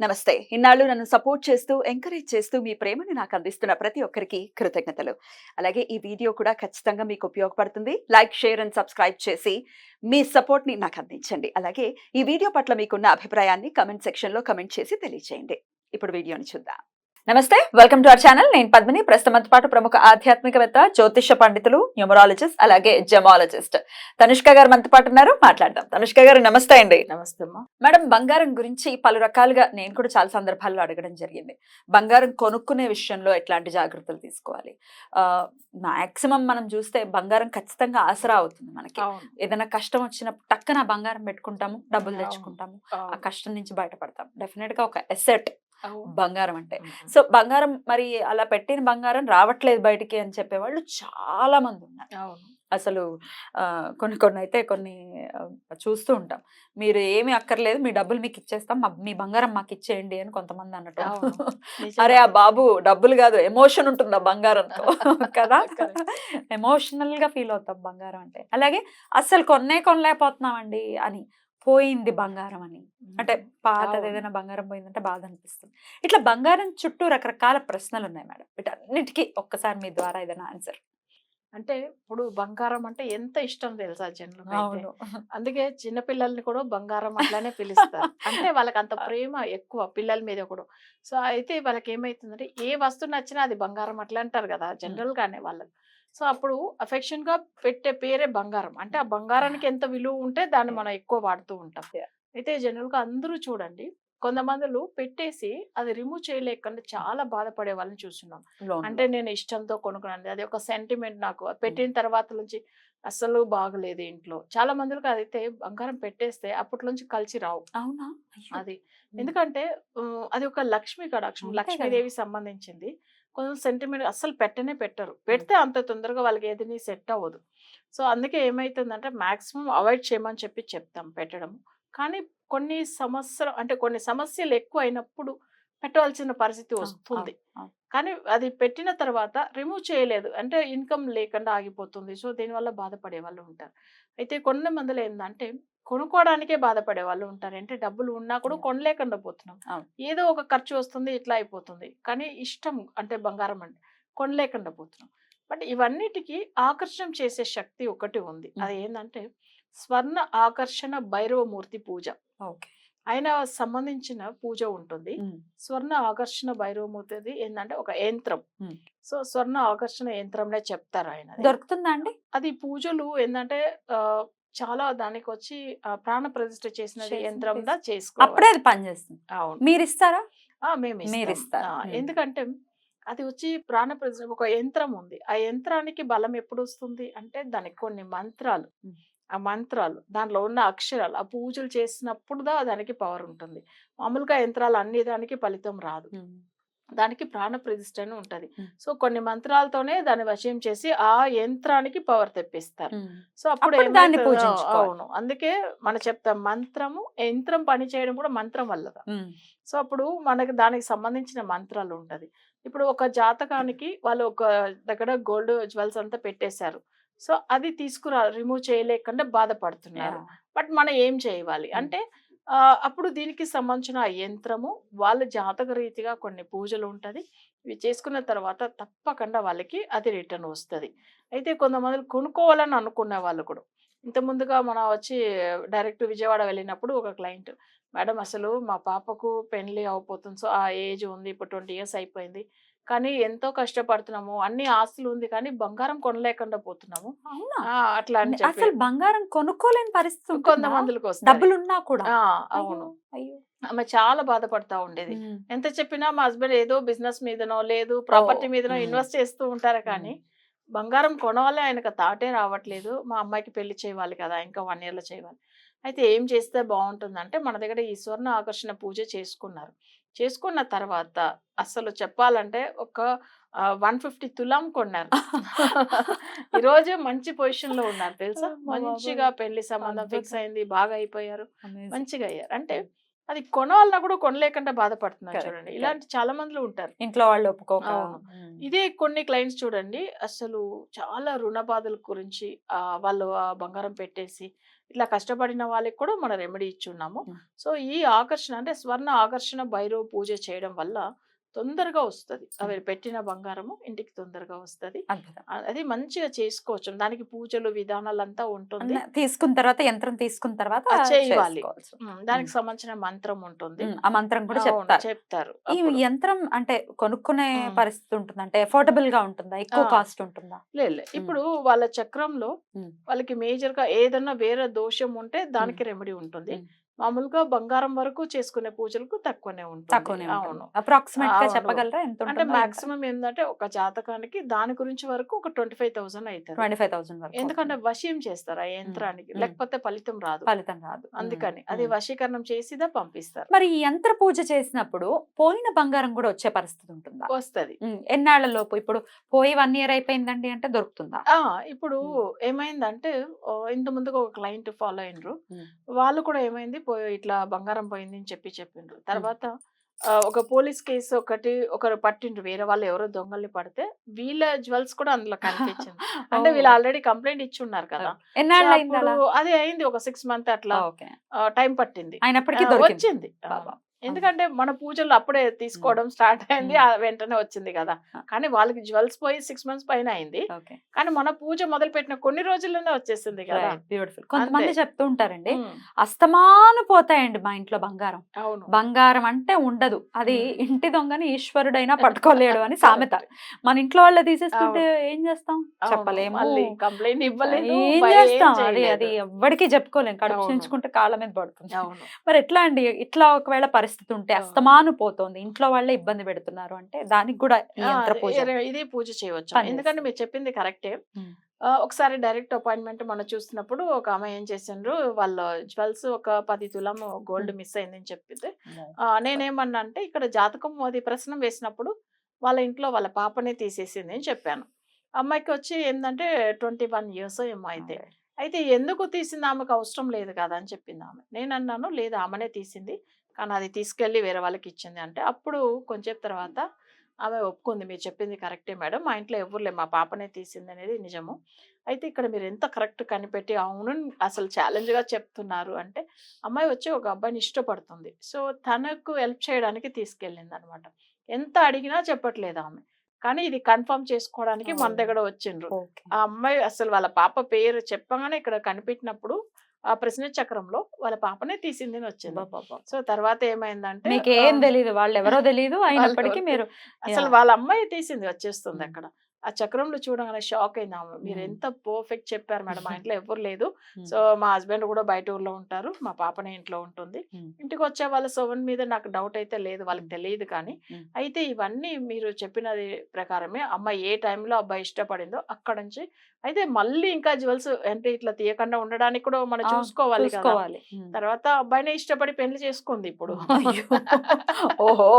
నమస్తే. ఇన్నాళ్ళు నన్ను సపోర్ట్ చేస్తూ, ఎంకరేజ్ చేస్తూ మీ ప్రేమని నాకు అందిస్తున్న ప్రతి ఒక్కరికి కృతజ్ఞతలు. అలాగే ఈ వీడియో కూడా ఖచ్చితంగా మీకు ఉపయోగపడుతుంది. లైక్, షేర్ అండ్ సబ్స్క్రైబ్ చేసి మీ సపోర్ట్‌ని నాకు అందించండి. అలాగే ఈ వీడియో పట్ల మీకున్న అభిప్రాయాన్ని కామెంట్ సెక్షన్‌లో కామెంట్ చేసి తెలియజేయండి. ఇప్పుడు వీడియోని చూద్దాం. నమస్తే, వెల్కమ్ టు అవర్ ఛానల్. నేను పద్మిని. ప్రస్తుతంతో పాటు ప్రముఖ ఆధ్యాత్మికవేత్త, జ్యోతిష పండితులు, న్యూమరాలజిస్ట్, అలాగే జెమాలజిస్ట్ తనుష్క గారు మనతో పాటు ఉన్నారు. మాట్లాడదాం. తనుష్క గారు నమస్తే అండి. నమస్తే అమ్మా. మేడం, బంగారం గురించి పలు రకాలుగా నేను కూడా చాలా సందర్భాల్లో అడగడం జరిగింది. బంగారం కొనుక్కునే విషయంలో ఎట్లాంటి జాగ్రత్తలు తీసుకోవాలి? మాక్సిమం మనం చూస్తే బంగారం ఖచ్చితంగా ఆసరా అవుతుంది మనకి. అవును. ఏదైనా కష్టం వచ్చినప్పుడు టక్కన బంగారం పెట్టుకుంటాము, డబ్బులు అవును. తెచ్చుకుంటాము, ఆ అవును. కష్టం నుంచి బయటపడతాం. డెఫినెట్ గా ఒక ఎసెట్ అవును. బంగారం అంటే. హ్మ్. సో బంగారం మరి అలా పెట్టిన బంగారం రావట్లేదు బయటికి అని చెప్పేవాళ్ళు చాలా మంది ఉన్నారు. అవును. అసలు కొన్ని అయితే కొన్ని చూస్తూ ఉంటాం. మీరు ఏమి అక్కర్లేదు, మీ డబ్బులు మీకు ఇచ్చేస్తాం, మీ బంగారం మాకు ఇచ్చేయండి అని కొంతమంది అనటం. అవును. అరే నిజమే. ఆ బాబు, డబ్బులు కాదు, ఎమోషన్ ఉంటుంది ఆ బంగారంతో కదా. కరెక్ట్. ఎమోషనల్ గా ఫీల్ అవుతాం బంగారం అంటే. అలాగే అస్సలు కొనలేకపోతున్నామండి అని, పోయింది బంగారం అని, అంటే పాతది అవును. ఏదైనా బంగారం పోయిందంటే బాధ అనిపిస్తుంది. ఇట్లా బంగారం చుట్టూ రకరకాల ప్రశ్నలు ఉన్నాయి మేడం. వీటన్నిటికీ ఒక్కసారి మీ ద్వారా ఏదైనా ఆన్సర్. అంటే ఇప్పుడు బంగారం అంటే ఎంత ఇష్టం తెలుసా జనులకైతే. అవును. అందుకే చిన్న పిల్లల్ని కూడా బంగారం అట్లానే పిలుస్తారు. అంటే వాళ్ళకి అంత ప్రేమ ఎక్కువ పిల్లల మీద కూడా. సో అయితే వాళ్ళకి ఏమైతుందంటే ఏ వస్తువు నచ్చినా అది బంగారం అట్లా అంటారు కదా హ్మ్. జనరల్ గానే వాళ్ళు. సో అప్పుడు అఫెక్షన్ గా పెట్టే పేరే బంగారం. అంటే ఆ బంగారానికి ఎంత విలువ ఉంటే దాన్ని మనం ఎక్కువ వాడుతూ ఉంటాం. Yeah. అయితే జనరల్ గా అందరూ చూడండి, కొంతమందులు పెట్టేసి అది రిమూవ్ చేయలేకుండా చాలా బాధపడే వాళ్ళని చూస్తున్నాం. అంటే నేను ఇష్టంతో కొనుక్కున్నాను. అది ఒక సెంటిమెంట్ నాకు. అది పెట్టిన తర్వాత నుంచి అస్సలు బాగలేదు ఇంట్లో. చాలా మందికి అదైతే బంగారం పెట్టేస్తే అప్పట్లో నుంచి కలిసి రావు. అవునా? అయ్యో! అది. హ్మ్. ఎందుకంటే అది ఒక లక్ష్మి కటాక్షం. అంతే కదా! లక్ష్మీదేవికి సంబంధించింది. కొంచెం సెంటిమెంట్ అస్సలు పెట్టనే పెట్టరు. పెడితే అంత తొందరగా వాళ్ళకి ఏదిని సెట్ అవ్వదు. సో, అందుకే ఏమైతుందంటే మాక్సిమం అవాయిడ్ చేయమని చెప్తాం పెట్టడం. కానీ కొన్ని సమస్యలు ఎక్కువైనప్పుడు పెట్టవలసిన పరిస్థితి అవును. వస్తుంది. అవును. అవును. కానీ అది పెట్టిన తర్వాత రిమూవ్ చేయలేదు. అంటే ఇన్‌కమ్ లేకుండా ఆగిపోతుంది. సో, దీనివల్ల బాధపడే వాళ్ళు ఉంటారు. అయితే కొంతమందిలో ఏందంటే కొనుక్కోవడానికే బాధపడే వాళ్ళు ఉంటారు. అంటే డబ్బులు ఉన్నా కూడా యాహ్! కొనలేకుండా పోతున్నాం. అవును. ఏదో ఒక ఖర్చు వస్తుంది, ఇట్లా అయిపోతుంది. కానీ ఇష్టం అంటే బంగారం అంటే కొనలేకుండా పోతున్నాం. బట్ ఇవన్నిటికి ఆకర్షణ చేసే శక్తి ఒకటి ఉంది. హ్మ్. అదేందంటే స్వర్ణ ఆకర్షణ భైరవమూర్తి పూజ. ఓకే. ఆయన సంబంధించిన పూజ ఉంటుంది. హ్మ్. స్వర్ణ ఆకర్షణ భైరవమూర్తిది ఏందంటే ఒక యంత్రం. హ్మ్. సో, స్వర్ణ ఆకర్షణ యంత్రంనే చెప్తారాయనది. దొరుకుతుందా అండి? అది పూజలు ఏందంటే చాలా దానికొచ్చి ప్రాణ ప్రతిష్ఠ చేసినది యంత్రంలా అప్పుడే చేసుకోవాలి. అది పనిచేస్తుంది. అవును. మీరిస్తారా? మేమిస్తాం. మీరిస్తారు. హ్మ్. ఎందుకంటే అది వచ్చి ప్రాణ ప్రతిష్ఠ ఒక యంత్రం ఉంది. ఆ యంత్రానికి బలం ఎప్పుడొస్తుంది అంటే దానికి కొన్ని మంత్రాలు, హ్మ్. ఆ మంత్రాలు, దాంట్లో ఉన్న అక్షరాలు, ఆ పూజలు చేసినప్పుడు దానికి పవర్ ఉంటుంది. మామూలుగా యంత్రాలు అన్ని దానికి ఫలితం రాదు. హ్మ్. దానికి ప్రాణ ప్రతిష్ఠ అని ఉంటది. హ్మ్. సో, కొన్ని మంత్రాలతోనే దాన్ని వశం చేసి ఆ యంత్రానికి పవర్ తెప్పిస్తారు. హ్మ్. సో, అప్పుడు అప్పుడు దాన్ని ఏమైతదో పూజించుకోవాలి. అవును. అందుకే మనం చెప్తాం మంత్రము, యంత్రం పని చేయడం కూడా మంత్రం వల్లదా. హ్మ్. సో, అప్పుడు మనకు దానికి సంబంధించిన మంత్రాలు ఉంటది. ఇప్పుడు ఒక జాతకానికి వాళ్ళు ఒక దగ్గర గోల్డ్ జ్యువెల్స్ అంతా పెట్టేశారు. సో, అది రిమూవ్ చేయలేకుండా బాధపడుతున్నారు. యాహ్! బట్ మనం ఏం చేయాలి? హ్మ్. అంటే అప్పుడు దీనికి సంబంధించిన ఆ యంత్రము వాళ్ళ జాతక రీతిగా కొన్ని పూజలు ఉంటది. ఇవి చేసుకున్న తర్వాత తప్పకుండా వాళ్ళకి అది రిటర్న్ వస్తది. అయితే కొంతమంది కొనుక్కోవాలని అనుకునే వాళ్ళు కూడా. ఇంత ముందుగా మనం వచ్చి డైరెక్ట్ విజయవాడ వెళ్ళినప్పుడు ఒక క్లయింట్, మేడం అసలు మా పాపకు పెళ్లి అవ్వబోతుంది. సో, ఆ ఏజ్ ఉంది. ఇప్పుడు 20 ఇయర్స్ అయిపోయింది. కానీ ఎంతో కష్టపడుతున్నాము. అన్ని ఆస్తులు ఉంది కానీ బంగారం కొనలేకుండా పోతున్నాము. అవునా? అట్లా అని చెప్పి అసలు బంగారం కొనుక్కోలేని పరిస్థితి ఉంటుందా? కొంతమందికొస్తది. డబ్బులున్నా కూడా? అయ్యో! అవును. అయ్యో! ఆమె చాలా బాధపడతా ఉండేది. హ్మ్. ఎంత చెప్పినా మా హస్బెండ్ ఏదో బిజినెస్ మీదనో, లేదు ఓహ్! ప్రాపర్టీ మీదనో హ్మ్. ఇన్వెస్ట్ చేస్తూ ఉంటారు హ్మ్. కానీ, బంగారం కొనాలి ఆయనకు థాటే రావట్లేదు. మా అమ్మాయికి పెళ్లి చేయాలి కదా! ఇంకా 1 ఇయర్‌లో చేయాలి. అయితే ఏం చేస్తే బావుంటుందంటే, మన దగ్గర ఈ స్వర్ణ ఆకర్షణ పూజ చేసుకున్నారు. చేసుకున్న తర్వాత అసలు చెప్పాలంటే ఒక 150 తులాం కొన్నారు. ఈరోజు మంచి పొజిషన్‌లో ఉన్నారు తెలుసా? అమ్మ బాబోయ్! మంచిగా పెళ్లి సంబంధం ఫిక్స్ అద్భుతం. అయింది. బాగా అయిపోయారు. అమేజింగ్. మంచిగా అయ్యారు. అంటే అది కొనాలన్నా కూడా కొనలేకుండా బాధపడుతున్నారు కరెక్ట్. చూడండి. కరెక్ట్. ఇలాంటి చాలా మందిలో ఉంటారు. ఇంట్లో వాళ్ళు ఒప్పుకోక. అవును. హ్మ్. ఇదే కొన్ని క్లయింట్స్ చూడండి అసలు చాలా రుణ బాధల గురించి వాళ్ళు బంగారం పెట్టేసి ఇట్లా కష్టపడిన వాళ్ళకి కూడా మన రెమెడీ ఇచ్చున్నాము. Hmm. సో ఈ ఆకర్షణ అంటే స్వర్ణ ఆకర్షణ భైరవ పూజ చేయడం వల్ల తొందరగా వస్తది. అవి పెట్టిన బంగారము ఇంటికి తొందరగా వస్తది. అద్భుతం. అది మంచిగా చేసుకోవచ్చు. దానికి పూజలు విధానాలంతా ఉంటుంది. తీసుకున్న తర్వాత యంత్రం తీసుకున్న తర్వాత చేయాలి. చేసుకోవచ్చు. దానికి సంబంధించిన మంత్రం ఉంటుంది. ఆ మంత్రం కూడా అవును, చెప్తారు. చెప్తారు. ఈ అప్పుడు యంత్రం అంటే కొనుక్కునే ఉమ్. పరిస్థితి ఉంటుందా? అంటే అఫోర్డబుల్ గా ఉంటుందా? ఎక్కువ ఆ. కాస్ట్ ఉంటుందా? లేదు. ఇప్పుడు వాళ్ళ చక్రంలో ఉమ్. వాళ్ళకి మేజర్ గా ఏదన్నా వేరే దోషం ఉంటే దానికి రెమెడీ ఉంటుంది. ఉమ్. మామూలుగా బంగారం వరకు చేసుకునే పూజలకు తక్కువనే ఉంటుంది. తక్కువనే ఉంటుంది. అవును. అప్రాక్సిమేట్ గా అవును. చెప్పగలరా ఎంత అంటే ఉంటుందో? మాక్సిమం ఏంటంటే ఒక జాతకానికి దాని గురించి వరకు ఒక 25,000 అవుతుంది. 25,000 వరకు ఎందుకంటే అవుతుంది. వశీం చేస్తారు ఆ యంత్రానికి, ఉమ్. లేకపోతే ఫలితం రాదు. ఫలితం రాదు. అందుకని అది ఉమ్. వశీకరణం చేసిదా పంపిస్తారు. మరి ఈ యంత్ర పూజ చేసినప్పుడు పోయిన బంగారం కూడా వచ్చే పరిస్థితి ఉంటుందా? వస్తది. ఎన్నాళ్ల లోపు? ఇప్పుడు పోయి 1 year అయిపోయిందండి అంటే దొరుకుతుందా? ఇప్పుడు ఉమ్. ఏమైందంటే ఇంత ముందుగా ఒక క్లయింట్ ఫాలో అయినరు. ఉమ్. వాళ్ళు కూడా ఏమైంది ఇట్లా బంగారం పోయింది అని చెప్పిండ్రు. తర్వాత ఒక పోలీస్ కేసు ఒకరు పట్టిండ్రు. వేరే వాళ్ళు ఎవరో దొంగల్ని పడితే వీళ్ళ జ్యువెల్స్ కూడా అందులో కనిపించింది. అంటే వీళ్ళు ఆల్రెడీ కంప్లైంట్ ఇచ్చి ఉన్నారు కదా. సో ఎన్నాళ్ళు అయింది అప్పుడు అలా? అది అయింది ఒక 6 months అట్లా ఓకే. టైం పట్టింది. అయినప్పటికీ దొరికింది. వచ్చింది. బాబా. ఎందుకంటే మన పూజలు అప్పుడే తీసుకోవడం స్టార్ట్ అయింది. వెంటనే వచ్చింది కదా. కానీ వాళ్ళకి జ్యువెల్స్ పోయి 6 months పైన అయింది. ఓకే. కానీ మన పూజ మొదలు పెట్టిన కొన్ని రోజుల్లోనే వచ్చేసింది కదా. బ్యూటిఫుల్. కొంతమంది అంతే. చెప్తూ ఉంటారండి, ఉమ్. అస్తమాను పోతాయండి మా ఇంట్లో బంగారం. అవును. బంగారం అంటే ఉండదు, అది ఉమ్. ఇంటి దొంగని ఈశ్వరుడైనా పట్టుకోలేడు అని సామెత. మన ఇంట్లో వాళ్ళ తీసేస్తుంటే ఏం చేస్తాం? అవును. చెప్పలేము, మళ్ళీ కంప్లైంట్ ఇవ్వలేదు, ఏం భయం ఏం చేస్తాం? అది చేయలేదు. అది ఎవ్వడికి చెప్పుకోలేం. కడుపు అవును. చించుకుంటే కాళ్ళ మీద పడుతుంది. అవును. మరి ఎట్లా అండి? ఇట్లా ఒకవేళ పరిస్థితి ఉంటే అవును. అస్తమాను పోతోంది, ఇంట్లో వాళ్ళే ఇబ్బంది పెడుతున్నారు అంటే దానికి కూడా ఈ యంత్ర పూజ ఇది పూజ చేయవచ్చు. పనిచేస్తుంది. ఎందుకంటే మీరు చెప్పింది కరెక్టే. ఉమ్. ఒకసారి డైరెక్ట్ అపాయింట్మెంట్ మనం చూస్తున్నప్పుడు ఒక ఆమె ఏం చేసిండ్రు, వాళ్ళ జ్యువెల్స్ ఒక 10 తులం గోల్డ్ మిస్ అయిందని చెప్పితే నేనేమన్నా అంటే ఇక్కడ జాతకం అది ప్రశ్న వేసినప్పుడు వాళ్ళ ఇంట్లో వాళ్ళ పాపనే తీసేసింది అని చెప్పాను. అమ్మాయికి వచ్చి ఏంటంటే 21 years ఏమో అయితే. అయితే ఎందుకు తీసింది, ఆమెకు అవసరం లేదు కదా అని చెప్పింది ఆమె. నేను అన్నాను లేదు ఆమెనే తీసింది, కానీ అది తీసుకెళ్ళి వేరే వాళ్ళకి ఇచ్చింది అంటే అప్పుడు కొంచెం తర్వాత ఆమె ఒప్పుకుంది. మీరు చెప్పింది కరెక్టే మేడం, మా ఇంట్లో ఎవరు లేదు, మా పాపనే తీసింది అనేది నిజము. అయితే ఇక్కడ మీరు ఎంత కరెక్ట్ కనిపెట్టి అవును అసలు ఛాలెంజ్గా చెప్తున్నారు అంటే అమ్మాయి వచ్చి ఒక అబ్బాయిని ఇష్టపడుతుంది. సో తనకు హెల్ప్ చేయడానికి తీసుకెళ్ళింది అనమాట. ఎంత అడిగినా చెప్పట్లేదు ఆమె, కానీ ఇది కన్ఫర్మ్ చేసుకోవడానికి మన దగ్గర వచ్చిండ్రు. ఓకే. ఆ అమ్మాయి అసలు వాళ్ళ పాప పేరు చెప్పగానే ఇక్కడ కనిపెట్టినప్పుడు ఆ ప్రశ్న చక్రంలో వాళ్ళ పాపనే తీసింది అని వచ్చింది. అబ్బబ్బబ్బా. సో తర్వాత ఏమైందంటే మీకు ఏం తెలీదు, వాళ్ళు ఎవరో తెలీదు, అయినప్పటికీ ఎవరికి- మీరు అసలు యా. వాళ్ళ అమ్మాయి తీసింది వచ్చేస్తుంది ఉమ్. అక్కడ. ఆ చక్రంలో చూడగానే షాక్ అయింది ఆమె. మీరు ఉమ్. ఎంత పర్ఫెక్ట్ చెప్పారు మేడం, మా ఇంట్లో ఎవరు లేదు. ఉమ్. సో మా హస్బెండ్ కూడా బయట ఊర్లో ఉంటారు, మా పాపనే ఇంట్లో ఉంటుంది. ఉమ్. ఇంటికి వచ్చే వాళ్ళ సోవన్ మీద నాకు డౌట్ అయితే లేదు, వాళ్ళకి తెలియదు. కానీ ఉమ్. అయితే ఇవన్నీ మీరు చెప్పినది ప్రకారమే అమ్మాయి ఏ టైంలో అబ్బాయి ఇష్టపడిందో అక్కడ నుంచి అయితే మళ్ళీ ఇంకా జ్యువెల్స్ అంటే ఇట్లా తీయకుండా ఉండడానికి కూడా మనం ఆ, చూసుకోవాలి కదా. చూసుకోవాలి. ఉమ్. తర్వాత అబ్బాయినే ఇష్టపడి పెళ్లి చేసుకుంది ఇప్పుడు. అయ్యో. ఓహో.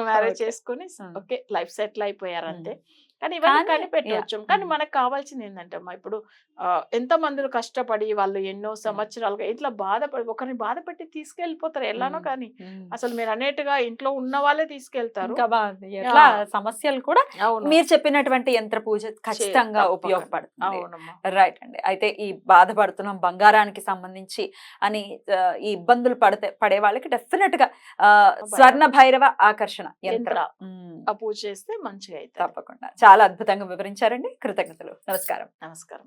Marriage okay. చేసుకుని ఉమ్. ఓకే లైఫ్ సెటిల్ అయిపోయారు అంతే. ఉమ్. కానీ ఇవన్నీ కానీ కనిపెట్టవచ్చు. యా. కానీ ఉమ్. మనకు కావాల్సింది ఏంటంటే అమ్మా ఇప్పుడు ఎంత మందిలో కష్టపడి వాళ్ళు ఎన్నో సంవత్సరాలుగా ఇట్లా బాధపడి ఒకరిని బాధపెట్టి తీసుకెళ్ళిపోతారు ఎలానో. ఉమ్. కానీ ఉమ్. అసలు మీరు అన్నట్టుగా ఇంట్లో ఉన్న వాళ్ళే తీసుకెళ్తారు. ఇంకా ఎట్లా యా. సమస్యలు కూడా అవును. మీరు చెప్పినటువంటి యంత్ర పూజ ఖచ్చితంగా తప్పకుండా. ఉపయోగపడుతుంది. అవునమ్మా. రైట్ అండి. అయితే ఈ బాధపడుతున్నాం బంగారానికి సంబంధించి అని ఈ ఇబ్బందులు పడే వాళ్ళకి డెఫినెట్ గా స్వర్ణ భైరవ ఆకర్షణ యంత్రం ఆ పూజ చేస్తే మంచిగా అవుతుంది. తప్పకుండా చాలా అద్భుతంగా వివరించారండి. కృతజ్ఞతలు. నమస్కారం. నమస్కారం.